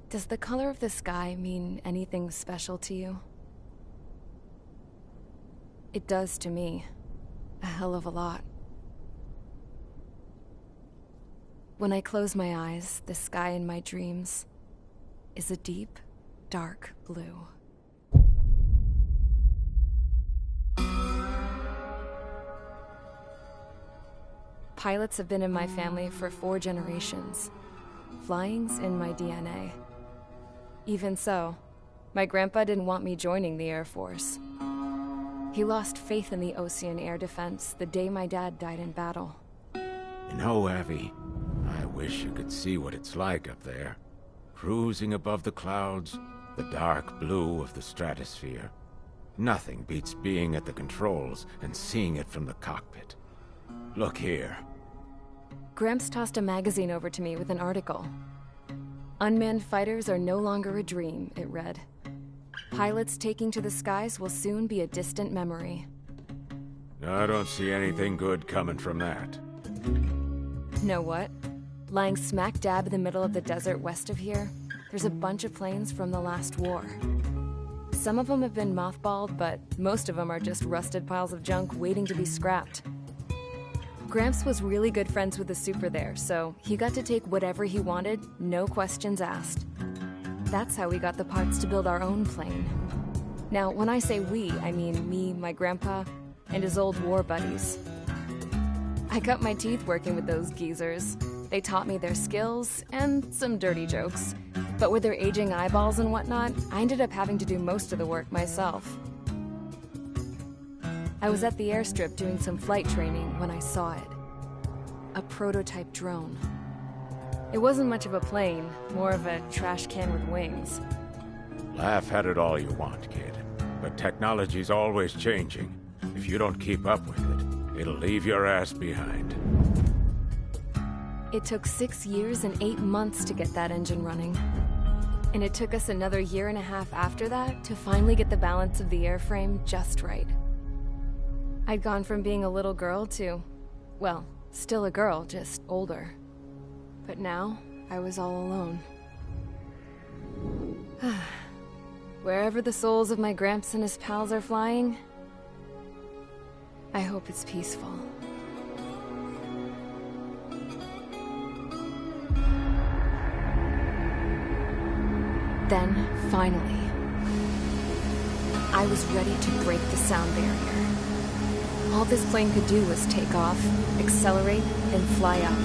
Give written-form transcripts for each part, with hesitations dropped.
Does the color of the sky mean anything special to you? It does to me. A hell of a lot. When I close my eyes, the sky in my dreams is a deep, dark blue. Pilots have been in my family for 4 generations. Flying's in my DNA. Even so, my grandpa didn't want me joining the Air Force. He lost faith in the Ocean Air Defense the day my dad died in battle. You know, Abby, I wish you could see what it's like up there. Cruising above the clouds, the dark blue of the stratosphere. Nothing beats being at the controls and seeing it from the cockpit. Look here. Gramps tossed a magazine over to me with an article. Unmanned fighters are no longer a dream, it read. Pilots taking to the skies will soon be a distant memory. I don't see anything good coming from that. Know what? Lying smack dab in the middle of the desert west of here, there's a bunch of planes from the last war. Some of them have been mothballed, but most of them are just rusted piles of junk waiting to be scrapped. Gramps was really good friends with the super there, so he got to take whatever he wanted, no questions asked. That's how we got the parts to build our own plane. Now, when I say we, I mean me, my grandpa, and his old war buddies. I cut my teeth working with those geezers. They taught me their skills, and some dirty jokes. But with their aging eyeballs and whatnot, I ended up having to do most of the work myself. I was at the airstrip doing some flight training when I saw it. A prototype drone. It wasn't much of a plane, more of a trash can with wings. Laugh at it all you want, kid. But technology's always changing. If you don't keep up with it, it'll leave your ass behind. It took 6 years and 8 months to get that engine running. And it took us another 1.5 years after that to finally get the balance of the airframe just right. I'd gone from being a little girl to, well, still a girl, just older. But now, I was all alone. Wherever the souls of my Gramps and his pals are flying, I hope it's peaceful. Then, finally, I was ready to break the sound barrier. All this plane could do was take off, accelerate, and fly up.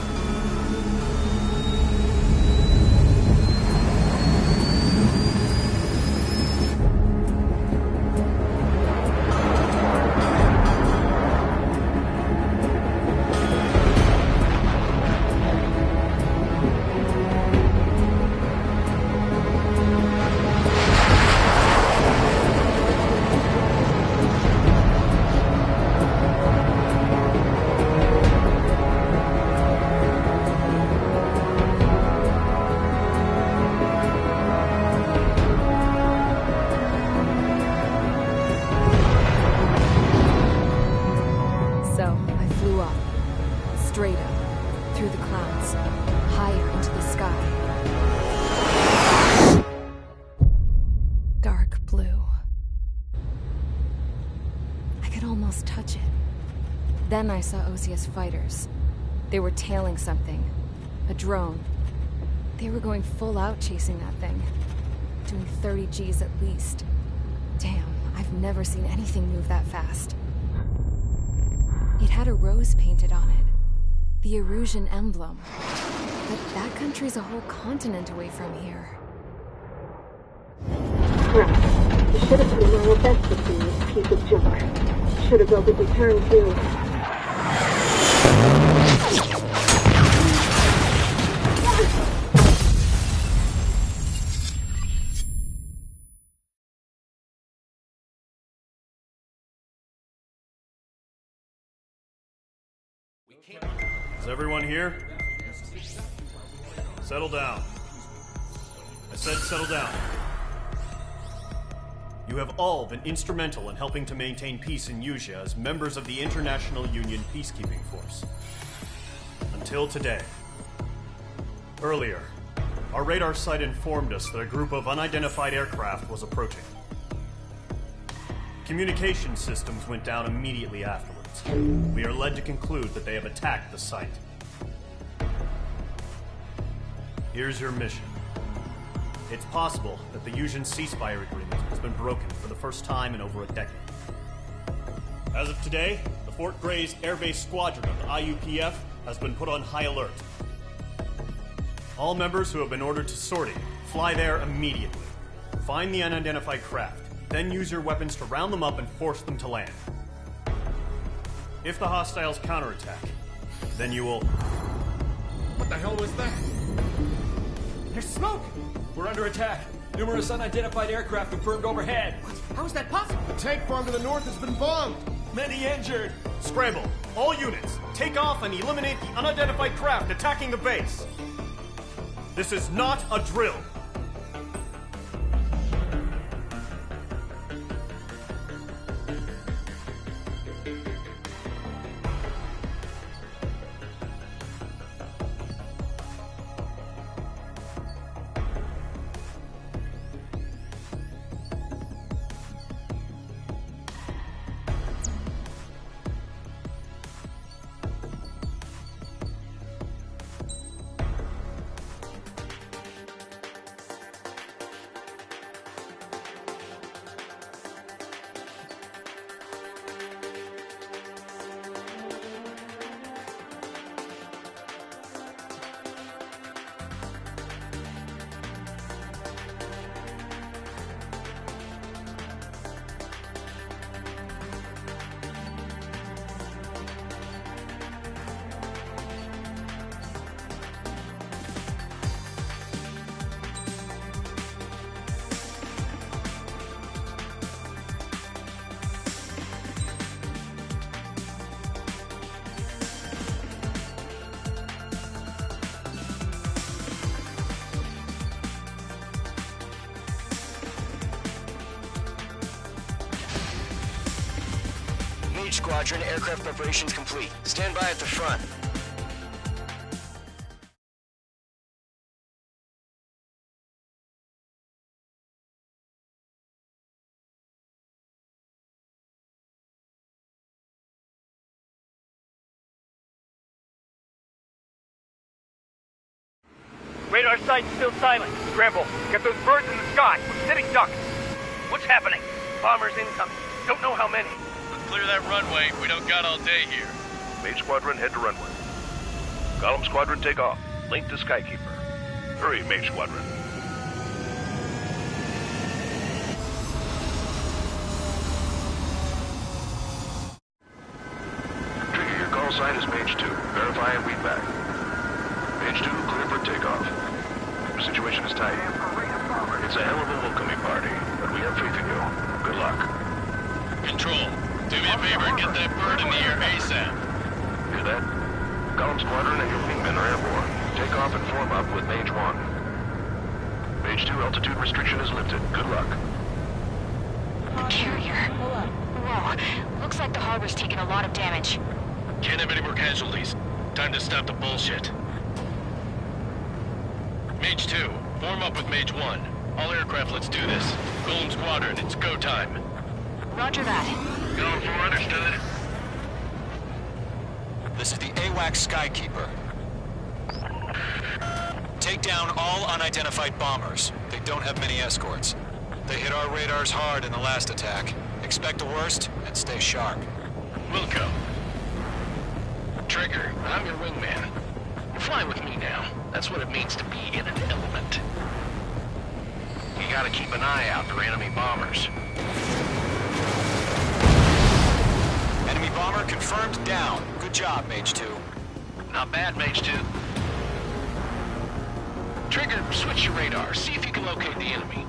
Straight up, through the clouds, higher into the sky. Dark blue. I could almost touch it. Then I saw Osius fighters. They were tailing something. A drone. They were going full out chasing that thing. Doing 30 Gs at least. Damn, I've never seen anything move that fast. It had a rose painted on it. The Erusian emblem. But that country's a whole continent away from here. Crap. You should have been doing my best to see this piece of junk. Should have built a return too. Is everyone here? Settle down. I said settle down. You have all been instrumental in helping to maintain peace in Usea as members of the International Union Peacekeeping Force. Until today. Earlier, Our radar site informed us that a group of unidentified aircraft was approaching. Communication systems went down immediately afterwards. We are led to conclude that they have attacked the site. Here's your mission. It's possible that the Yuuzhan ceasefire agreement has been broken for the first time in over a decade. As of today, the Fort Grays Air Base Squadron of the IUPF has been put on high alert. All members who have been ordered to sortie, fly there immediately. Find the unidentified craft, then use your weapons to round them up and force them to land. If the hostiles counterattack, then you will... What the hell was that? There's smoke! We're under attack. Numerous unidentified aircraft confirmed overhead. What? How is that possible? The tank farm to the north has been bombed. Many injured. Scramble! All units, take off and eliminate the unidentified craft attacking the base. This is not a drill. Squadron, aircraft preparations complete. Stand by at the front. Radar site's still silent. Scramble. Get those birds in the sky. We're sitting ducks. What's happening? Bombers incoming. Don't know how many. Clear that runway. We don't got all day here. Mage Squadron, head to runway. Column Squadron, take off. Link to Skykeeper. Hurry, Mage Squadron. Trigger, your call sign is Mage 2. Verify and weed back. Mage 2, clear for takeoff. The situation is tight. It's a hell of a welcoming party, but we have faith in you. Good luck. Control. Do me a favor and get that bird in the air ASAP. Hear that? Column Squadron and your wingmen are airborne. Take off and form up with Mage 1. Mage 2, altitude restriction is lifted. Good luck. The carrier. Whoa. Looks like the harbor's taken a lot of damage. Can't have any more casualties. Time to stop the bullshit. Mage 2, form up with Mage 1. All aircraft, let's do this. Golem Squadron, it's go time. Roger that. Going for, understood. This is the AWACS Skykeeper. Take down all unidentified bombers. They don't have many escorts. They hit our radars hard in the last attack. Expect the worst and stay sharp. Wilco. Trigger, I'm your wingman. Fly with me now. That's what it means to be in an element. You gotta keep an eye out for enemy bombers. Enemy bomber confirmed down. Good job, Mage 2. Not bad, Mage 2. Trigger, switch your radar. See if you can locate the enemy.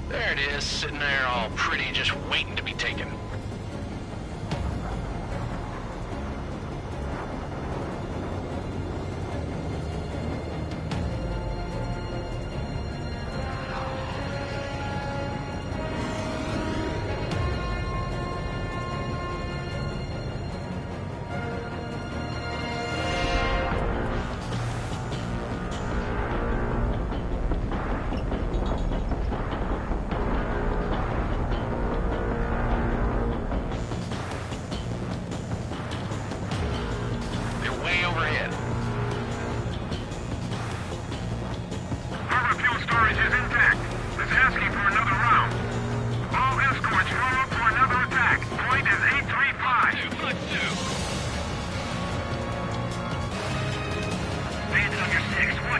There it is, sitting there all pretty, just waiting to be taken.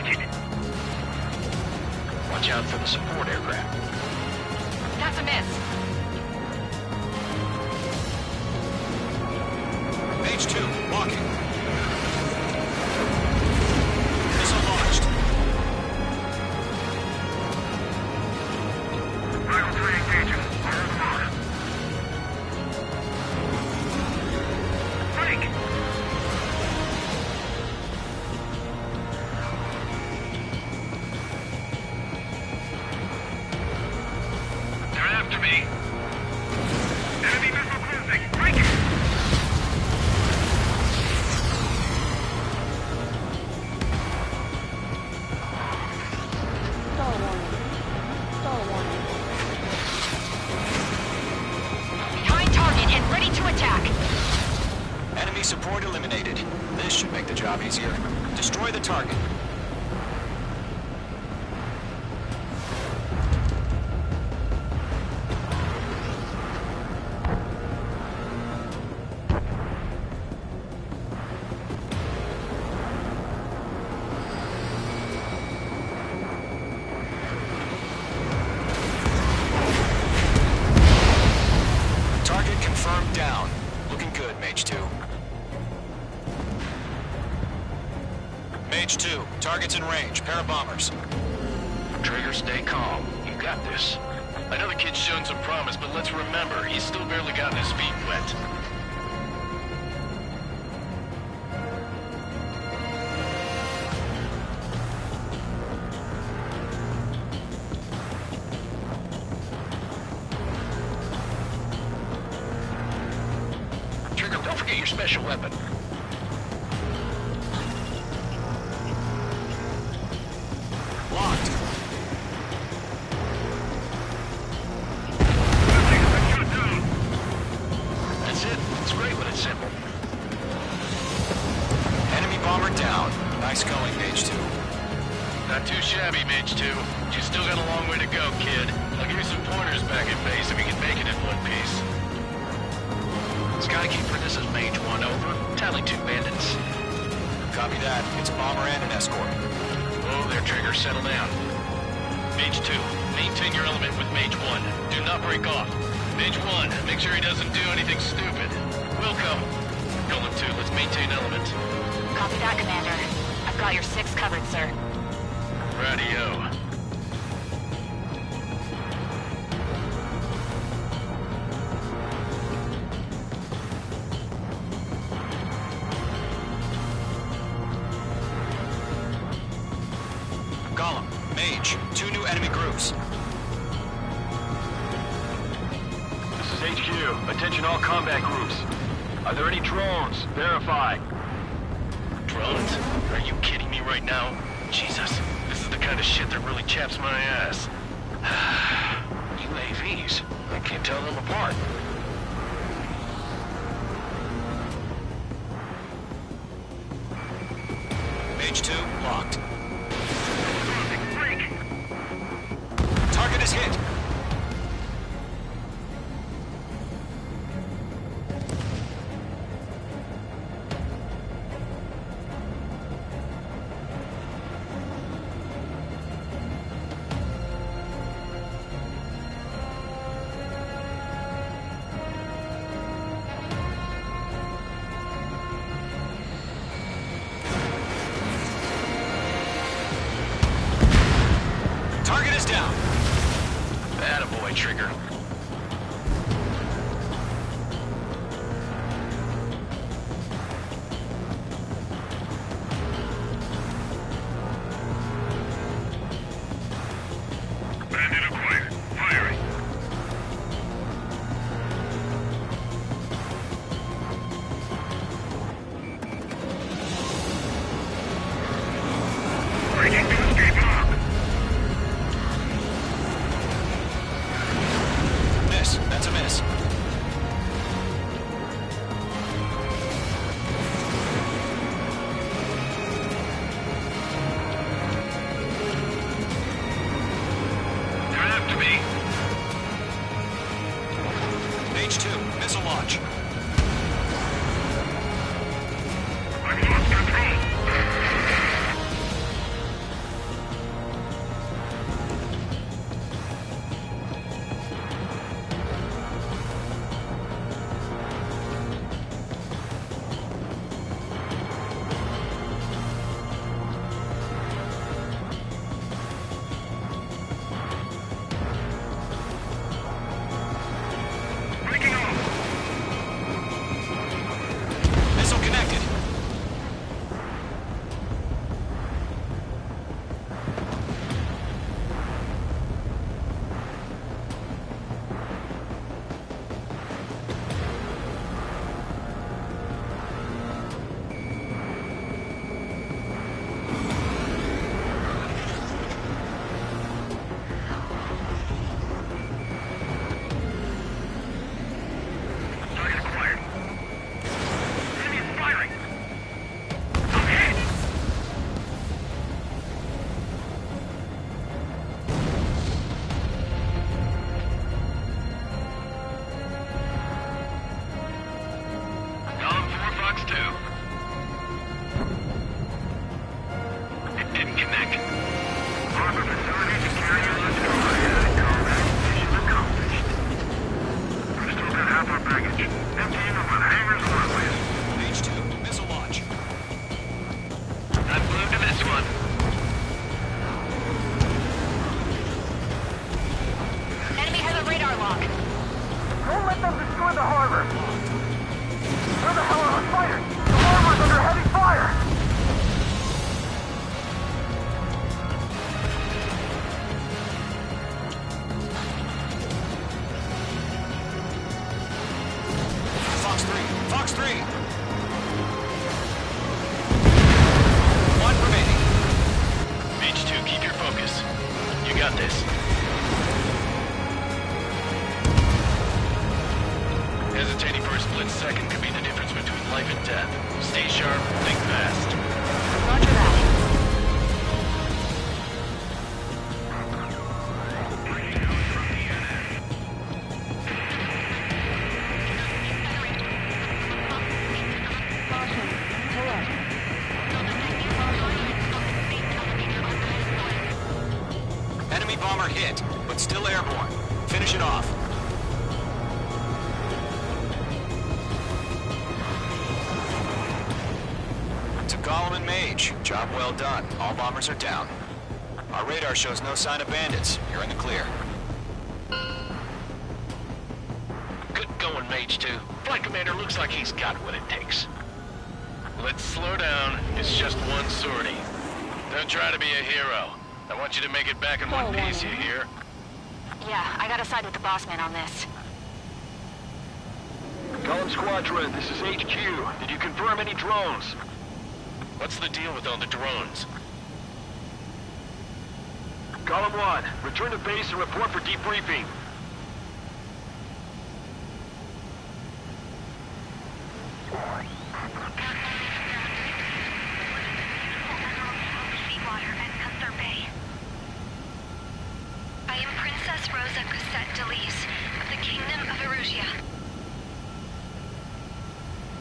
Watch it. Watch out for the support aircraft. That's a miss. Mage 2, walking. Missile launched. Final 3 engaging. All on. Frank! They're after me. Enemy missile closing. Break it! Behind target and ready to attack. Enemy support eliminated. This should make the job easier. Destroy the target. Target confirmed down. Looking good, Mage 2. Mage 2, target's in range. Pair of bombers. Trigger, stay calm. You got this. I know the kid's shown some promise, but let's remember, he's still barely gotten his feet wet. Trigger, don't forget your special weapon. Locked. That's it. It's great when it's simple. Enemy bomber down. Nice going, Mage 2. Not too shabby, Mage 2. You still got a long way to go, kid. I'll give you some pointers back at base if you can make it in one piece. Skykeeper, this is Mage 1, over. Tally 2 bandits. Copy that. It's a bomber and an escort. Oh, their Trigger, settle down. Mage 2, maintain your element with Mage 1. Do not break off. Mage 1, make sure he doesn't do anything stupid. We'll come. Golem 2, let's maintain element. Copy that, Commander. I've got your 6 covered, sir. Radio. Golem, Mage, 2 new enemy groups. This is HQ. Attention all combat groups. Are there any drones? Verify. Drones? Are you kidding me right now? Jesus, this is the kind of shit that really chaps my ass. UAVs. I can't tell them apart. Mage 2, locked. Target is hit. Target is down. Attaboy, Trigger. Bandit acquired. Firing. Breaking the escape lock. got this. Hesitating for a split second could be the difference between life and death. Stay sharp, think fast. Roger that. Enemy bomber hit, but still airborne. Finish it off. To Gollum and Mage, job well done. All bombers are down. Our radar shows no sign of bandits. You're in the clear. Good going, Mage 2. Flight Commander looks like he's got what it takes. Let's slow down. It's just one sortie. Don't try to be a hero. I want you to make it back in one piece, you hear? Yeah, I gotta side with the boss man on this. Column Squadron, this is HQ. Did you confirm any drones? What's the deal with all the drones? Column 1, return to base and report for debriefing. I am Princess Rosa Cassette Delise of the Kingdom of Erusia.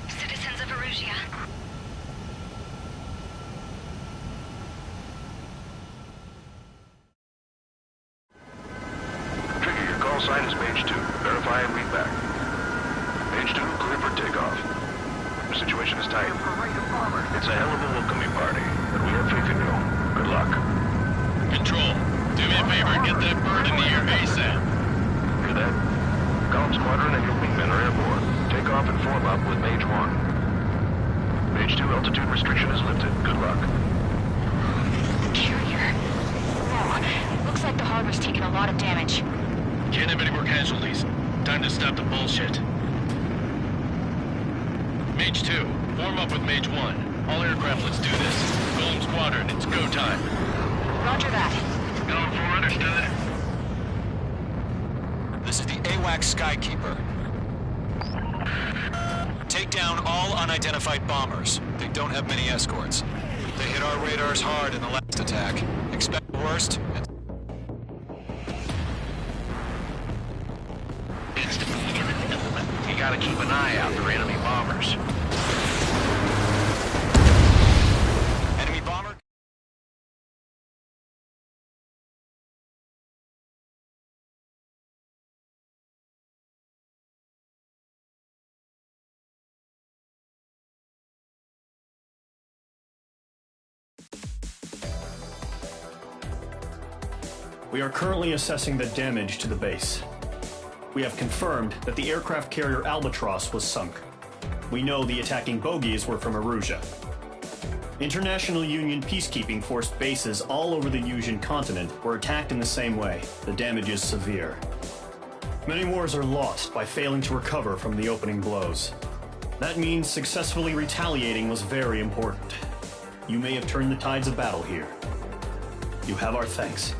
Citizens of Erusia. Trigger, your call sign is Mage 2. Verify and read back. Mage 2, clear for takeoff. The situation is tight. It's a hell of a welcoming party, but we have faith in you. Good luck. Control, do me a favor and get that bird in the air ASAP. Hear that? Column Squadron and your wingmen are airborne. Take off and form up with Mage 1. Mage 2, altitude restriction is lifted. Good luck. Carrier. Whoa, looks like the harbor's taken a lot of damage. Can't have any more casualties. Time to stop the bullshit. Mage 2, form up with Mage 1. All aircraft, let's do this. Golem Squadron, it's go time. Roger that. Going for understood. This is the AWACS Skykeeper. Take down all unidentified bombers. They don't have many escorts. They hit our radars hard in the last attack. Expect the worst, and Needs to be in an element. You gotta keep an eye out for enemy bombers. enemy bomber. We are currently assessing the damage to the base. We have confirmed that the aircraft carrier Albatross was sunk. We know the attacking bogies were from Erusia. International Union peacekeeping force bases all over the Yusian continent were attacked in the same way. The damage is severe. Many wars are lost by failing to recover from the opening blows. That means successfully retaliating was very important. You may have turned the tides of battle here. You have our thanks.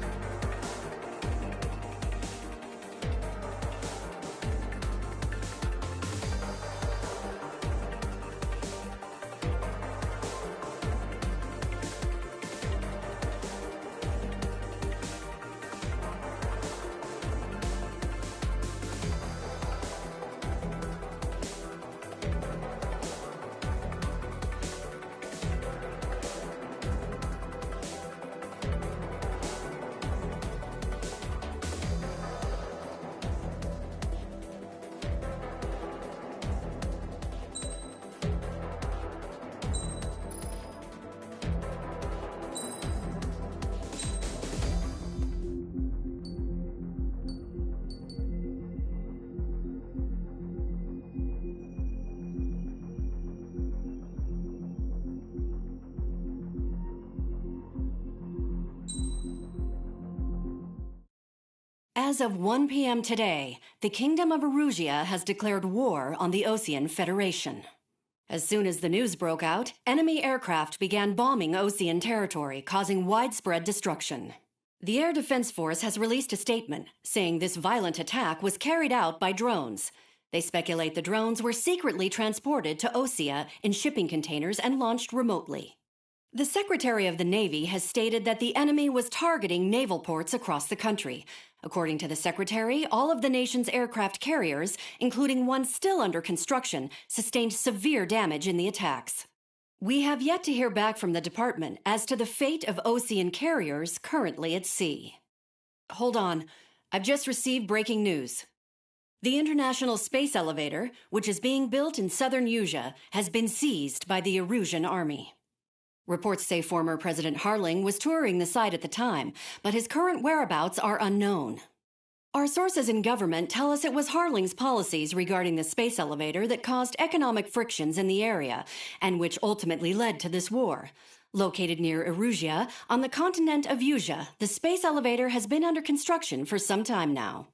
As of 1 p.m. today, the Kingdom of Erusia has declared war on the Osean Federation. As soon as the news broke out, enemy aircraft began bombing Osean territory, causing widespread destruction. The Air Defense Force has released a statement saying this violent attack was carried out by drones. They speculate the drones were secretly transported to Osea in shipping containers and launched remotely. The Secretary of the Navy has stated that the enemy was targeting naval ports across the country. According to the Secretary, all of the nation's aircraft carriers, including one still under construction, sustained severe damage in the attacks. We have yet to hear back from the department as to the fate of Osean carriers currently at sea. Hold on. I've just received breaking news. The International Space Elevator, which is being built in southern Usea, has been seized by the Erusian Army. Reports say former President Harling was touring the site at the time, but his current whereabouts are unknown. Our sources in government tell us it was Harling's policies regarding the space elevator that caused economic frictions in the area, and which ultimately led to this war. Located near Erusia, on the continent of Usea, the space elevator has been under construction for some time now.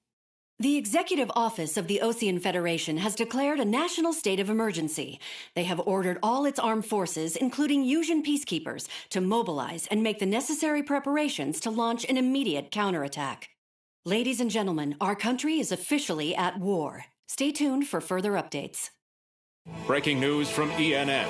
The Executive Office of the Osean Federation has declared a national state of emergency. They have ordered all its armed forces, including Usian peacekeepers, to mobilize and make the necessary preparations to launch an immediate counterattack. Ladies and gentlemen, our country is officially at war. Stay tuned for further updates. Breaking news from ENN.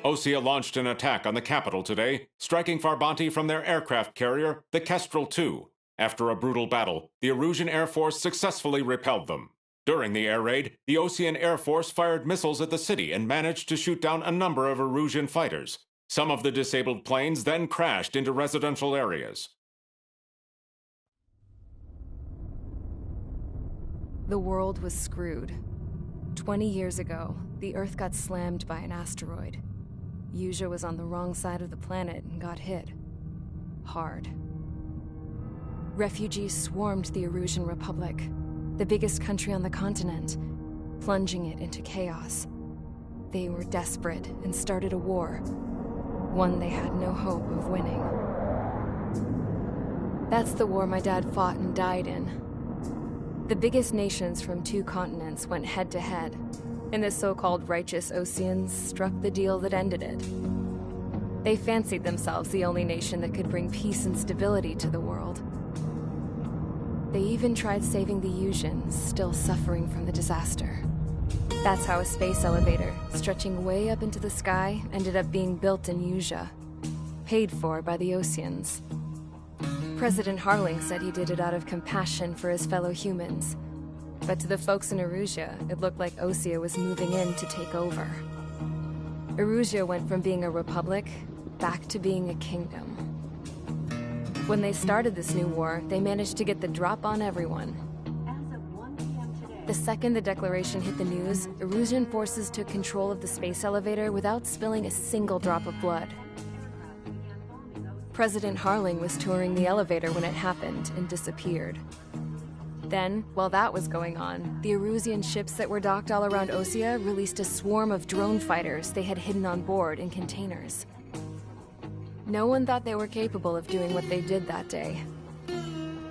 Osea launched an attack on the capital today, striking Farbanti from their aircraft carrier, the Kestrel II. After a brutal battle, the Erusian Air Force successfully repelled them. During the air raid, the Osean Air Force fired missiles at the city and managed to shoot down a number of Erusian fighters. Some of the disabled planes then crashed into residential areas. The world was screwed. 20 years ago, the Earth got slammed by an asteroid. Usea was on the wrong side of the planet and got hit. Hard. Refugees swarmed the Erusian Republic, the biggest country on the continent, plunging it into chaos. They were desperate and started a war, one they had no hope of winning. That's the war my dad fought and died in. The biggest nations from 2 continents went head-to-head, and the so-called righteous Oseans struck the deal that ended it. They fancied themselves the only nation that could bring peace and stability to the world. They even tried saving the Usians, still suffering from the disaster. That's how a space elevator, stretching way up into the sky, ended up being built in Usea, paid for by the Oseans. President Harling said he did it out of compassion for his fellow humans. But to the folks in Erusia, it looked like Osea was moving in to take over. Erusia went from being a republic back to being a kingdom. When they started this new war, they managed to get the drop on everyone. The second the declaration hit the news, Erusian forces took control of the space elevator without spilling a single drop of blood. President Harling was touring the elevator when it happened and disappeared. Then, while that was going on, the Erusian ships that were docked all around Osea released a swarm of drone fighters they had hidden on board in containers. No one thought they were capable of doing what they did that day.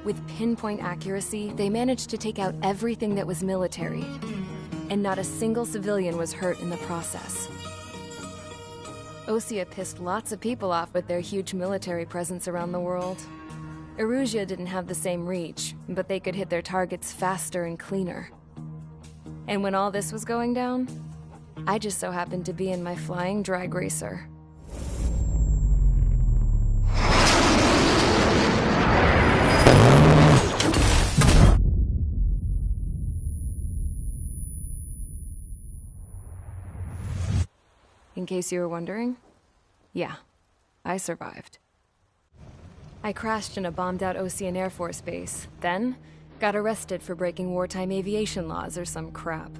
With pinpoint accuracy, they managed to take out everything that was military, and not a single civilian was hurt in the process. Osea pissed lots of people off with their huge military presence around the world. Erusia didn't have the same reach, but they could hit their targets faster and cleaner. And when all this was going down, I just so happened to be in my flying drag racer. In case you were wondering, yeah, I survived. I crashed in a bombed-out Osean Air Force base, then got arrested for breaking wartime aviation laws or some crap.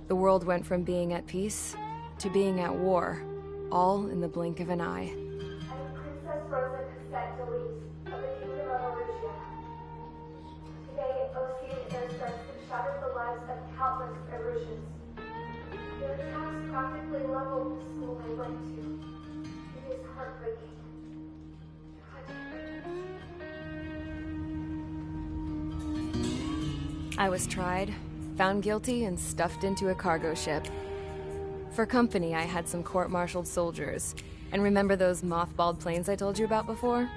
The world went from being at peace to being at war, all in the blink of an eye. Princess Rosa Cassette Delise of the Kingdom of Erusia. Today, Osean airstrikes have shattered the lives of countless Erusians. Their attacks practically leveled the school I went to. It is heartbreaking. I was tried, found guilty, and stuffed into a cargo ship. For company, I had some court-martialed soldiers. And remember those mothballed planes I told you about before?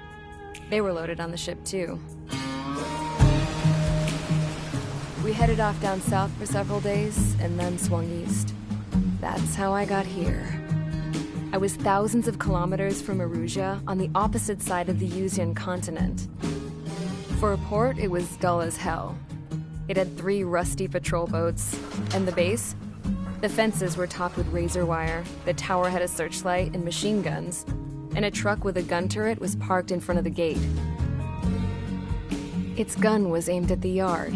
They were loaded on the ship too. We headed off down south for several days, and then swung east. That's how I got here. I was thousands of kilometers from Erusia, on the opposite side of the Yuzian continent. For a port, it was dull as hell. It had 3 rusty patrol boats, and the base? The fences were topped with razor wire, the tower had a searchlight and machine guns, and a truck with a gun turret was parked in front of the gate. Its gun was aimed at the yard.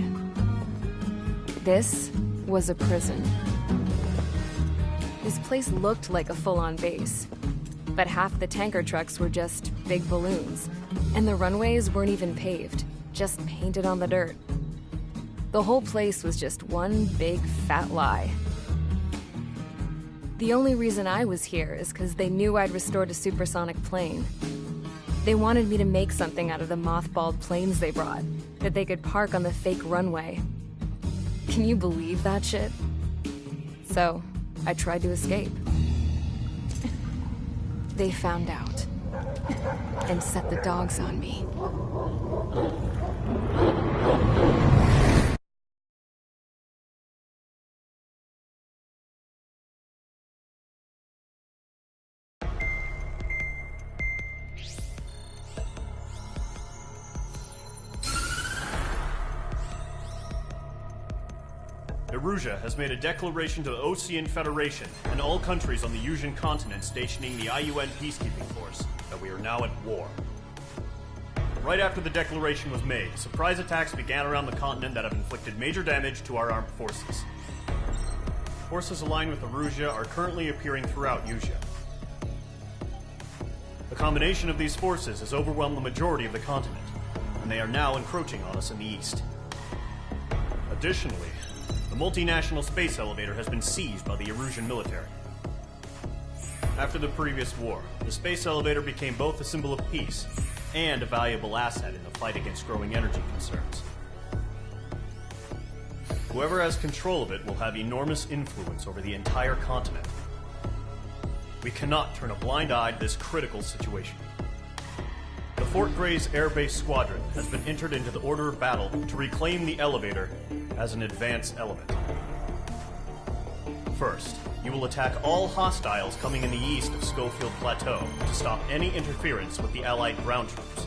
This was a prison. This place looked like a full-on base, but half the tanker trucks were just big balloons, and the runways weren't even paved, just painted on the dirt. The whole place was just one big fat lie. The only reason I was here is because they knew I'd restored a supersonic plane. They wanted me to make something out of the mothballed planes they brought, that they could park on the fake runway. Can you believe that shit? So, I tried to escape. They found out, and set the dogs on me. Erusia has made a declaration to the Ocean Federation and all countries on the Yuzian continent stationing the IUN peacekeeping force that we are now at war. Right after the declaration was made, surprise attacks began around the continent that have inflicted major damage to our armed forces. Forces aligned with Erusia are currently appearing throughout Yusia. The combination of these forces has overwhelmed the majority of the continent, and they are now encroaching on us in the east. Additionally, the multinational space elevator has been seized by the Erusian military. After the previous war, the space elevator became both a symbol of peace and a valuable asset in the fight against growing energy concerns. Whoever has control of it will have enormous influence over the entire continent. We cannot turn a blind eye to this critical situation. The Fort Gray's Air Base Squadron has been entered into the order of battle to reclaim the elevator as an advance element. First, you will attack all hostiles coming in the east of Schofield Plateau to stop any interference with the Allied ground troops.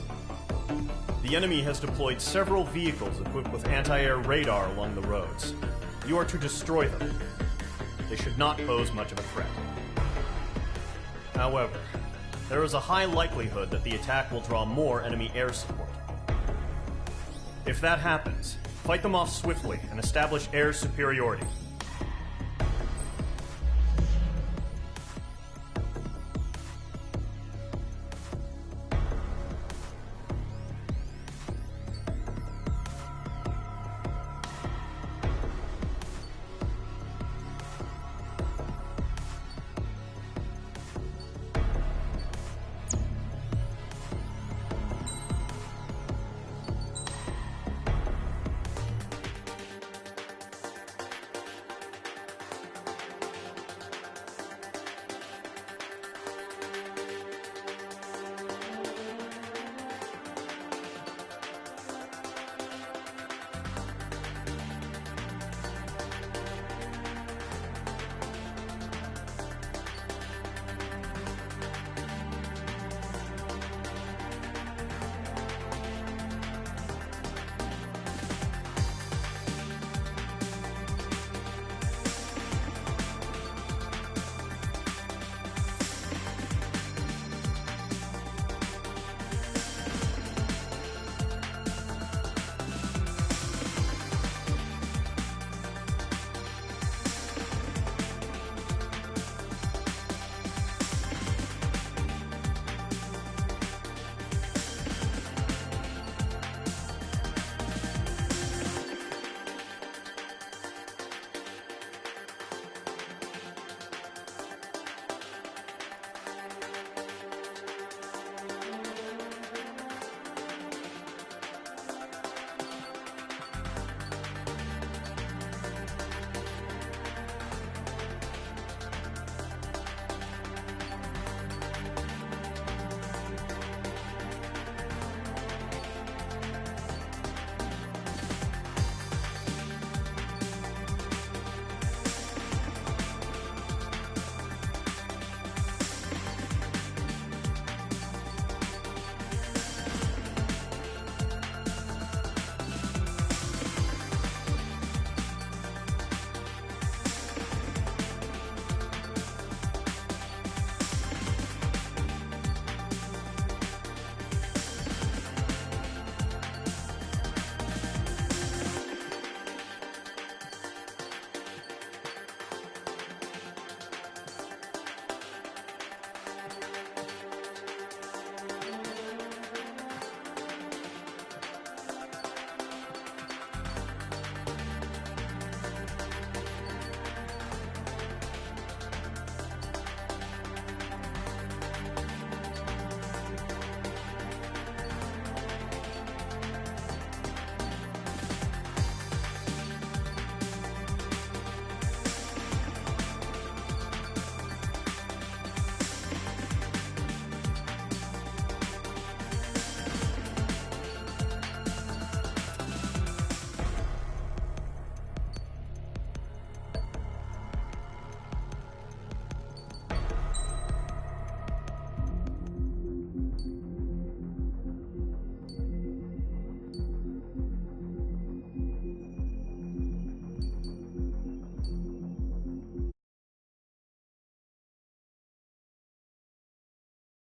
The enemy has deployed several vehicles equipped with anti-air radar along the roads. You are to destroy them. They should not pose much of a threat. However, there is a high likelihood that the attack will draw more enemy air support. If that happens, fight them off swiftly and establish air superiority.